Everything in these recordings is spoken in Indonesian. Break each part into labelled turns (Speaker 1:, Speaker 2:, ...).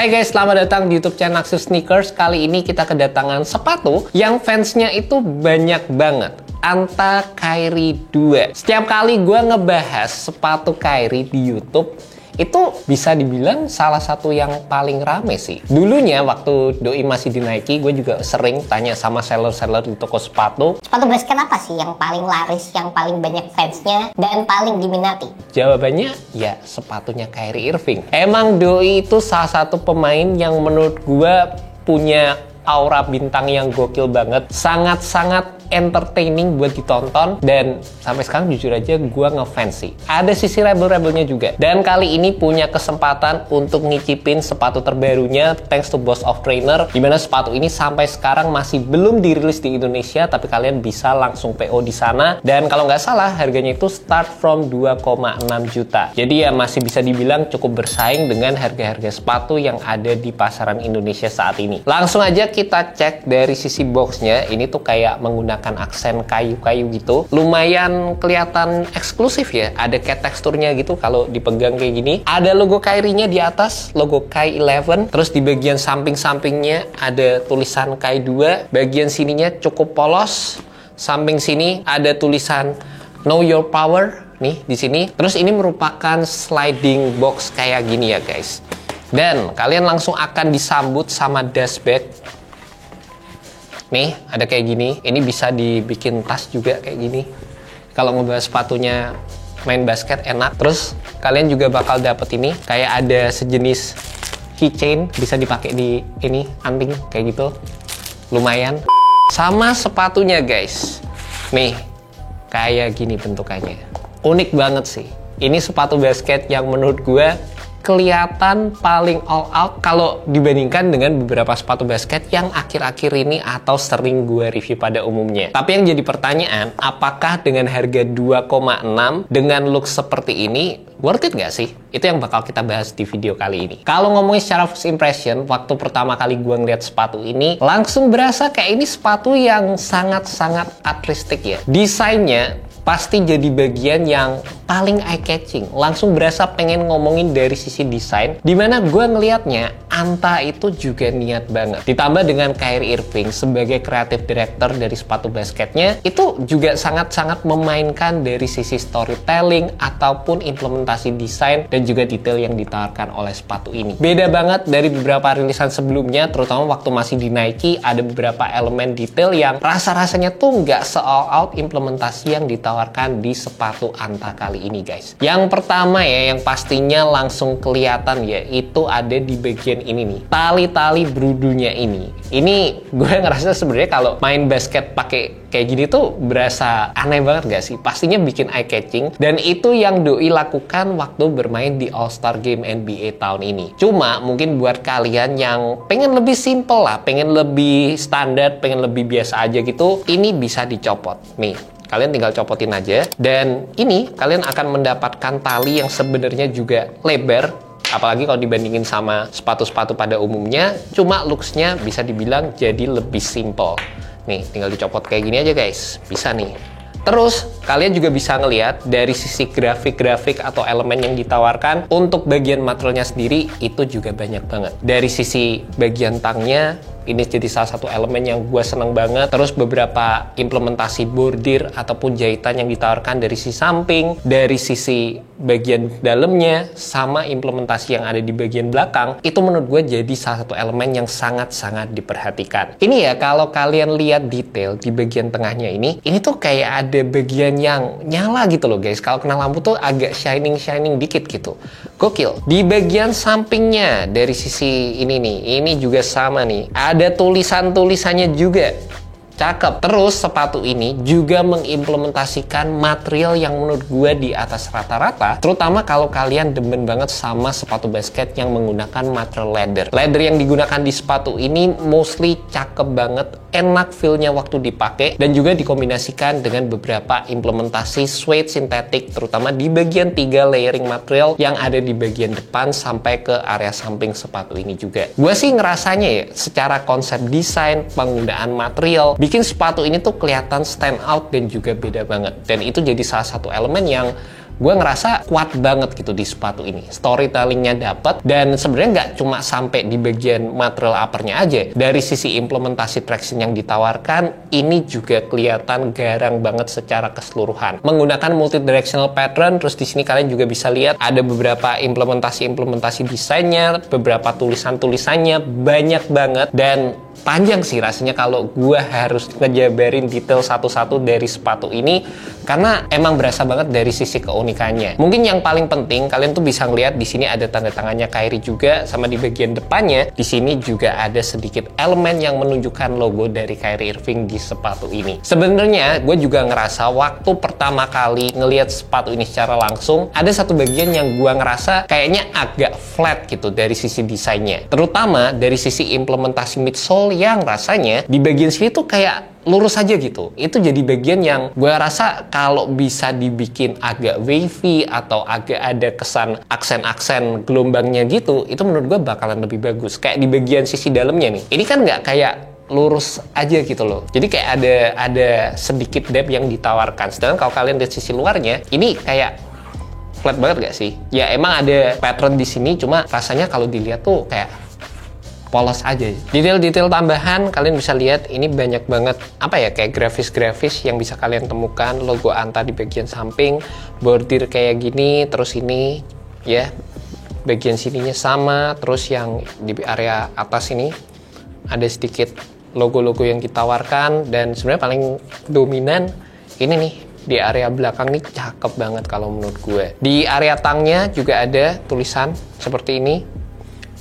Speaker 1: Hai guys, selamat datang di YouTube channel Axios Sneakers. Kali ini kita kedatangan sepatu yang fansnya itu banyak banget. Anta Kyrie 2. Setiap kali gue ngebahas sepatu Kyrie di YouTube, itu bisa dibilang salah satu yang paling rame sih. Dulunya waktu Doi masih di Nike, gue juga sering tanya sama seller-seller di toko sepatu.
Speaker 2: Sepatu basket apa sih yang paling laris, yang paling banyak fansnya, dan paling diminati?
Speaker 1: Jawabannya ya sepatunya Kyrie Irving. Emang Doi itu salah satu pemain yang menurut gue punya aura bintang yang gokil banget. Sangat-sangat entertaining buat ditonton, dan sampai sekarang jujur aja gue ngefans sih. Ada sisi rebel-rebelnya juga. Dan kali ini punya kesempatan untuk ngicipin sepatu terbarunya thanks to Boss of Trainer, dimana sepatu ini sampai sekarang masih belum dirilis di Indonesia, tapi kalian bisa langsung PO di sana. Dan kalau nggak salah harganya itu start from 2,6 juta. Jadi ya masih bisa dibilang cukup bersaing dengan harga-harga sepatu yang ada di pasaran Indonesia saat ini. Langsung aja kita cek dari sisi boxnya. Ini tuh kayak menggunakan aksen kayu-kayu gitu, lumayan kelihatan eksklusif ya. Ada kayak teksturnya gitu kalau dipegang kayak gini. Ada logo Kyrie-nya di atas, logo Kai 11. Terus di bagian samping-sampingnya ada tulisan Kai 2. Bagian sininya cukup polos. Samping sini ada tulisan Know Your Power nih di sini. Terus ini merupakan sliding box kayak gini ya guys. Dan kalian langsung akan disambut sama dust bag. Nih, ada kayak gini. Ini bisa dibikin tas juga kayak gini. Kalau ngebahas sepatunya main basket enak. Terus kalian juga bakal dapet ini. Kayak ada sejenis keychain. Bisa dipakai di ini, anting kayak gitu. Lumayan. Sama sepatunya guys. Nih, kayak gini bentukannya. Unik banget sih. Ini sepatu basket yang menurut gue kelihatan paling all out kalau dibandingkan dengan beberapa sepatu basket yang akhir-akhir ini atau sering gue review pada umumnya. Tapi yang jadi pertanyaan, apakah dengan harga 2,6 dengan look seperti ini worth it gak sih? Itu yang bakal kita bahas di video kali ini. Kalau ngomongin secara first impression, waktu pertama kali gue ngeliat sepatu ini, langsung berasa kayak ini sepatu yang sangat-sangat artistik ya. Desainnya pasti jadi bagian yang paling eye-catching. Langsung berasa pengen ngomongin dari sisi desain, dimana gue ngelihatnya Anta itu juga niat banget. Ditambah dengan Kyrie Irving sebagai creative director dari sepatu basketnya, itu juga sangat-sangat memainkan dari sisi storytelling ataupun implementasi desain dan juga detail yang ditawarkan oleh sepatu ini. Beda banget dari beberapa rilisan sebelumnya, terutama waktu masih di Nike, ada beberapa elemen detail yang rasa-rasanya tuh nggak se-all out implementasi yang ditawarkan di sepatu Anta kali ini guys. Yang pertama ya, yang pastinya langsung kelihatan ya, itu ada di bagian ini nih, tali-tali brudunya ini. Ini gue ngerasa sebenarnya kalau main basket pakai kayak gini tuh berasa aneh banget gak sih? Pastinya bikin eye-catching, dan itu yang Doi lakukan waktu bermain di All-Star Game NBA tahun ini. Cuma mungkin buat kalian yang pengen lebih simple lah, pengen lebih standar, pengen lebih biasa aja gitu, ini bisa dicopot. Nih, kalian tinggal copotin aja, dan ini kalian akan mendapatkan tali yang sebenarnya juga lebar. Apalagi kalau dibandingin sama sepatu-sepatu pada umumnya, cuma looks-nya bisa dibilang jadi lebih simple. Nih, tinggal dicopot kayak gini aja guys. Bisa nih. Terus, kalian juga bisa ngelihat dari sisi grafik-grafik atau elemen yang ditawarkan untuk bagian materialnya sendiri, itu juga banyak banget. Dari sisi bagian tangnya, ini jadi salah satu elemen yang gue seneng banget. Terus beberapa implementasi bordir ataupun jahitan yang ditawarkan dari sisi samping, dari sisi bagian dalamnya, sama implementasi yang ada di bagian belakang, itu menurut gue jadi salah satu elemen yang sangat-sangat diperhatikan. Ini ya, kalau kalian lihat detail di bagian tengahnya ini tuh kayak ada bagian yang nyala gitu loh guys. Kalau kena lampu tuh agak shining-shining dikit gitu. Gokil. Di bagian sampingnya dari sisi ini nih, ini juga sama nih. Ada tulisan-tulisannya juga. Cakep. Terus sepatu ini juga mengimplementasikan material yang menurut gue di atas rata-rata, terutama kalau kalian demen banget sama sepatu basket yang menggunakan material leather. Leather yang digunakan di sepatu ini mostly cakep banget, enak feel-nya waktu dipakai, dan juga dikombinasikan dengan beberapa implementasi suede sintetik, terutama di bagian 3 layering material yang ada di bagian depan sampai ke area samping sepatu ini juga. Gue sih ngerasanya ya, secara konsep desain, penggunaan material, bikin sepatu ini tuh kelihatan stand out dan juga beda banget. Dan itu jadi salah satu elemen yang gue ngerasa kuat banget gitu di sepatu ini. Storytellingnya dapet, dan sebenarnya nggak cuma sampai di bagian material uppernya aja. Dari sisi implementasi traction yang ditawarkan, ini juga kelihatan garang banget secara keseluruhan. Menggunakan multi-directional pattern, terus di sini kalian juga bisa lihat ada beberapa implementasi desainnya, beberapa tulisannya banyak banget, dan panjang sih rasanya kalau gue harus ngejabarin detail satu-satu dari sepatu ini, karena emang berasa banget dari sisi keunikannya. Mungkin yang paling penting kalian tuh bisa ngeliat di sini ada tanda tangannya Kyrie juga, sama di bagian depannya di sini juga ada sedikit elemen yang menunjukkan logo dari Kyrie Irving di sepatu ini. Sebenarnya gue juga ngerasa waktu pertama kali ngelihat sepatu ini secara langsung, ada satu bagian yang gue ngerasa kayaknya agak flat gitu dari sisi desainnya, terutama dari sisi implementasi midsole yang rasanya di bagian sini tuh kayak lurus aja gitu. Itu jadi bagian yang gue rasa kalau bisa dibikin agak wavy atau agak ada kesan aksen-aksen gelombangnya gitu, itu menurut gue bakalan lebih bagus. Kayak di bagian sisi dalamnya nih, ini kan nggak kayak lurus aja gitu loh. Jadi kayak ada sedikit depth yang ditawarkan. Sedangkan kalau kalian lihat sisi luarnya, ini kayak flat banget gak sih? Ya emang ada pattern di sini, cuma rasanya kalau dilihat tuh kayak polos aja. Detail-detail tambahan kalian bisa lihat ini banyak banget apa ya, kayak grafis-grafis yang bisa kalian temukan. Logo Anta di bagian samping, bordir kayak gini, terus ini ya bagian sininya sama, terus yang di area atas ini ada sedikit logo-logo yang ditawarkan, dan sebenarnya paling dominan ini nih di area belakang nih, cakep banget kalau menurut gue. Di area tangnya juga ada tulisan seperti ini.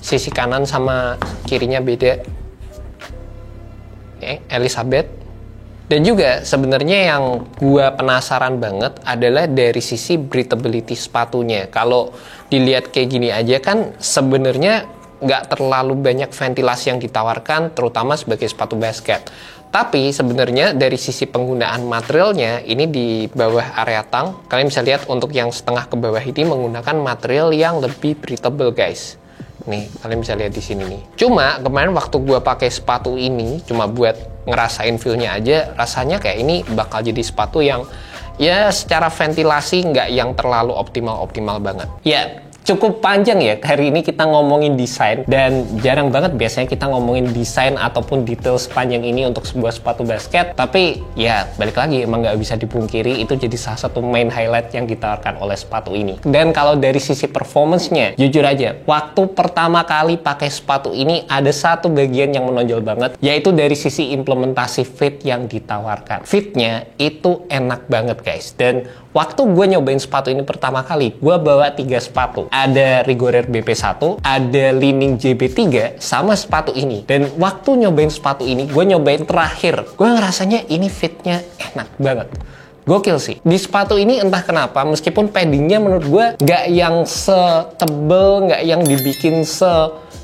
Speaker 1: Sisi kanan sama kirinya beda. Elizabeth. Dan juga sebenarnya yang gua penasaran banget adalah dari sisi breathability sepatunya. Kalau dilihat kayak gini aja kan sebenarnya nggak terlalu banyak ventilasi yang ditawarkan, terutama sebagai sepatu basket. Tapi sebenarnya dari sisi penggunaan materialnya, ini di bawah area tang, kalian bisa lihat untuk yang setengah ke bawah ini menggunakan material yang lebih breathable guys. Nih, kalian bisa lihat di sini nih. Cuma kemarin waktu gue pakai sepatu ini cuma buat ngerasain feel-nya aja, rasanya kayak ini bakal jadi sepatu yang ya secara ventilasi nggak yang terlalu optimal banget. Ya, cukup panjang ya hari ini kita ngomongin desain, dan jarang banget biasanya kita ngomongin desain ataupun detail sepanjang ini untuk sebuah sepatu basket. Tapi ya balik lagi, emang nggak bisa dipungkiri itu jadi salah satu main highlight yang ditawarkan oleh sepatu ini. Dan kalau dari sisi performance-nya, jujur aja waktu pertama kali pakai sepatu ini ada satu bagian yang menonjol banget, yaitu dari sisi implementasi fit yang ditawarkan. Fitnya itu enak banget guys, dan waktu gue nyobain sepatu ini pertama kali, gue bawa 3 sepatu. Ada Rigorer BP1, ada Li-Ning JB3, sama sepatu ini. Dan waktu nyobain sepatu ini, gue nyobain terakhir, gue ngerasanya ini fitnya enak banget. Gokil sih. Di sepatu ini entah kenapa, meskipun paddingnya menurut gue nggak yang setebel, nggak yang dibikin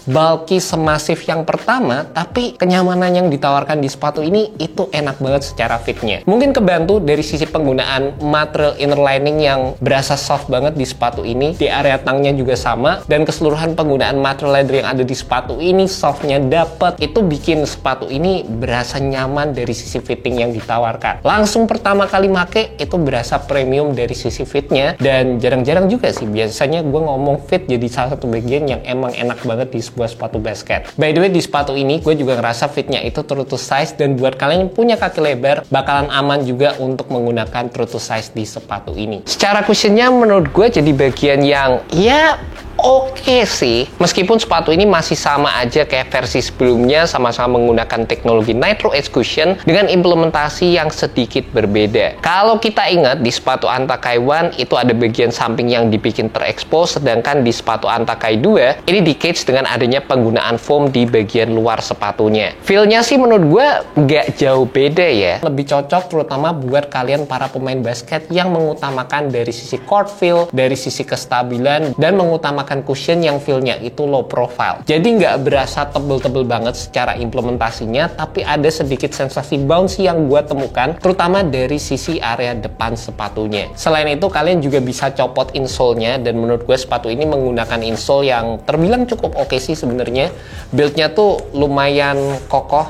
Speaker 1: bulky semasif yang pertama, tapi kenyamanan yang ditawarkan di sepatu ini itu enak banget secara fitnya. Mungkin kebantu dari sisi penggunaan material inner lining yang berasa soft banget di sepatu ini. Di area tangnya juga sama, dan keseluruhan penggunaan material leather yang ada di sepatu ini softnya dapet. Itu bikin sepatu ini berasa nyaman dari sisi fitting yang ditawarkan. Langsung pertama kali make itu berasa premium dari sisi fitnya, dan jarang-jarang juga sih biasanya gue ngomong fit jadi salah satu bagian yang emang enak banget di sebuah sepatu basket. By the way, di sepatu ini gue juga ngerasa fitnya itu true to size, dan buat kalian yang punya kaki lebar bakalan aman juga untuk menggunakan true to size di sepatu ini. Secara cushionnya menurut gue jadi bagian yang ya oke sih, meskipun sepatu ini masih sama aja kayak versi sebelumnya, sama-sama menggunakan teknologi Nitro Edge Cushion dengan implementasi yang sedikit berbeda. Kalau kita ingat di sepatu Anta Kai 1 itu ada bagian samping yang dibikin terekspos, sedangkan di sepatu Anta Kai 2 ini di cage dengan adanya penggunaan foam di bagian luar sepatunya. Feel-nya sih menurut gue nggak jauh beda ya, lebih cocok terutama buat kalian para pemain basket yang mengutamakan dari sisi court feel, dari sisi kestabilan, dan mengutamakan cushion yang feel-nya itu low profile. Jadi nggak berasa tebel-tebel banget secara implementasinya, tapi ada sedikit sensasi bouncy yang gue temukan, terutama dari sisi area depan sepatunya. Selain itu, kalian juga bisa copot insole-nya, dan menurut gue sepatu ini menggunakan insole yang terbilang cukup oke sih sebenarnya. Build-nya tuh lumayan kokoh,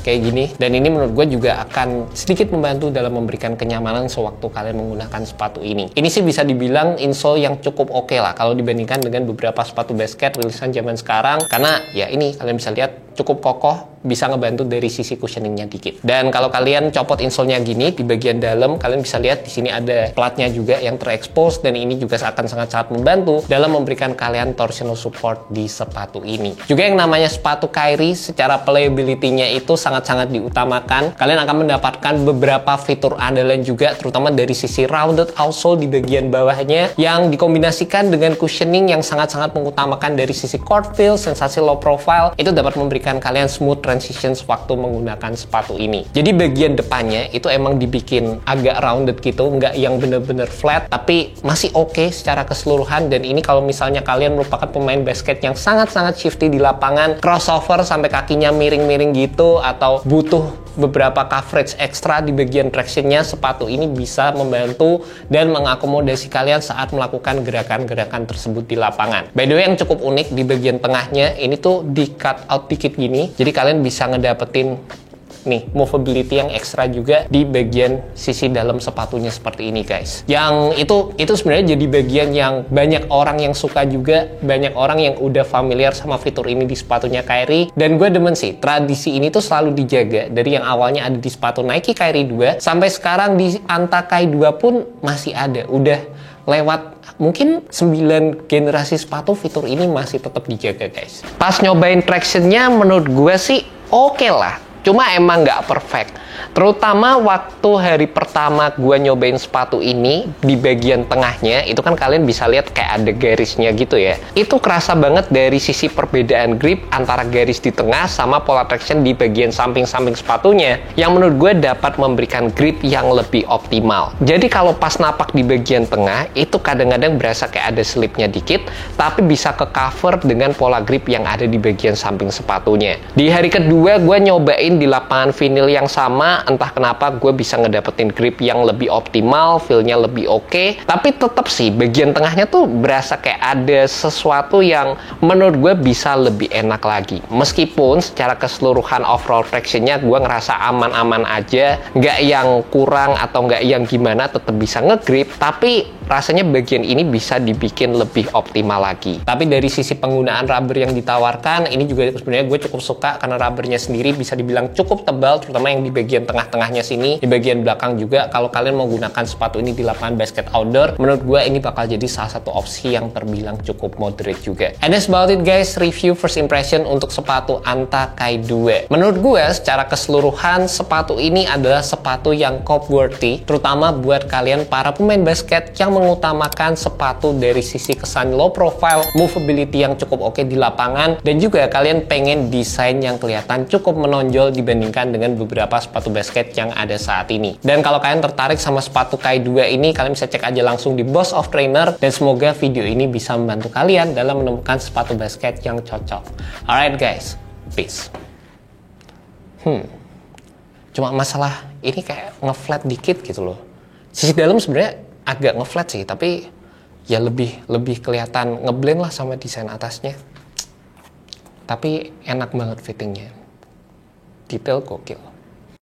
Speaker 1: kayak gini. Dan ini menurut gue juga akan sedikit membantu dalam memberikan kenyamanan sewaktu kalian menggunakan sepatu ini. Ini sih bisa dibilang insole yang cukup oke lah kalau dibandingkan dengan beberapa sepatu basket rilisan zaman sekarang. Karena ya ini kalian bisa lihat cukup kokoh, bisa ngebantu dari sisi cushioningnya dikit. Dan kalau kalian copot insole-nya gini di bagian dalam, kalian bisa lihat di sini ada platnya juga yang terekspos, dan ini juga akan sangat-sangat membantu dalam memberikan kalian torsional support di sepatu ini. Juga yang namanya sepatu Kyrie secara playability-nya itu sangat-sangat diutamakan. Kalian akan mendapatkan beberapa fitur andalan juga, terutama dari sisi rounded outsole di bagian bawahnya yang dikombinasikan dengan cushioning yang sangat-sangat mengutamakan dari sisi court feel, sensasi low profile, itu dapat memberikan kalian smooth transitions waktu menggunakan sepatu ini. Jadi bagian depannya itu emang dibikin agak rounded gitu, nggak yang bener-bener flat, tapi masih oke secara keseluruhan. Dan ini kalau misalnya kalian merupakan pemain basket yang sangat-sangat shifty di lapangan, crossover sampai kakinya miring-miring gitu, atau butuh beberapa coverage ekstra di bagian tractionnya, sepatu ini bisa membantu dan mengakomodasi kalian saat melakukan gerakan-gerakan tersebut di lapangan. By the way, yang cukup unik di bagian tengahnya ini tuh di cut out dikit gini, jadi kalian bisa ngedapetin nih movability yang ekstra juga di bagian sisi dalam sepatunya seperti ini guys. Yang itu sebenarnya jadi bagian yang banyak orang yang suka juga, banyak orang yang udah familiar sama fitur ini di sepatunya Kyrie. Dan gue demen sih, tradisi ini tuh selalu dijaga dari yang awalnya ada di sepatu Nike Kyrie 2 sampai sekarang di Anta Kai 2 pun masih ada. Udah lewat mungkin 9 generasi sepatu, fitur ini masih tetap dijaga guys. Pas nyobain tractionnya menurut gue sih oke lah. Cuma emang nggak perfect. Terutama waktu hari pertama gue nyobain sepatu ini, di bagian tengahnya itu kan kalian bisa lihat kayak ada garisnya gitu ya. Itu kerasa banget dari sisi perbedaan grip antara garis di tengah sama pola traction di bagian samping-samping sepatunya, yang menurut gue dapat memberikan grip yang lebih optimal. Jadi kalau pas napak di bagian tengah itu kadang-kadang berasa kayak ada slipnya dikit, tapi bisa ke cover dengan pola grip yang ada di bagian samping sepatunya. Di hari kedua gue nyobain di lapangan vinyl yang sama, entah kenapa gue bisa ngedapetin grip yang lebih optimal, feel-nya lebih oke, tapi tetap sih bagian tengahnya tuh berasa kayak ada sesuatu yang menurut gue bisa lebih enak lagi. Meskipun secara keseluruhan overall traction-nya gue ngerasa aman-aman aja, nggak yang kurang atau nggak yang gimana, tetap bisa ngegrip, tapi rasanya bagian ini bisa dibikin lebih optimal lagi. Tapi dari sisi penggunaan rubber yang ditawarkan, ini juga sebenarnya gue cukup suka karena rubbernya sendiri bisa dibilang cukup tebal, terutama yang di bagian tengah-tengahnya sini, di bagian belakang juga. Kalau kalian mau gunakan sepatu ini di lapangan basket outdoor, menurut gue ini bakal jadi salah satu opsi yang terbilang cukup moderate juga. And that's about it guys, review first impression untuk sepatu Anta Kai 2. Menurut gue secara keseluruhan sepatu ini adalah sepatu yang cop worthy, terutama buat kalian para pemain basket yang mengutamakan sepatu dari sisi kesan low profile, movability yang cukup oke di lapangan, dan juga kalian pengen desain yang kelihatan cukup menonjol dibandingkan dengan beberapa sepatu basket yang ada saat ini. Dan kalau kalian tertarik sama sepatu Kai 2 ini, kalian bisa cek aja langsung di Boss of Trainer, dan semoga video ini bisa membantu kalian dalam menemukan sepatu basket yang cocok. Alright guys, peace. Cuma masalah ini kayak ngeflat dikit gitu loh. Sisi dalam sebenarnya agak ngeflat sih, tapi ya lebih kelihatan ngeblend lah sama desain atasnya. Tapi enak banget fittingnya, detail gokil.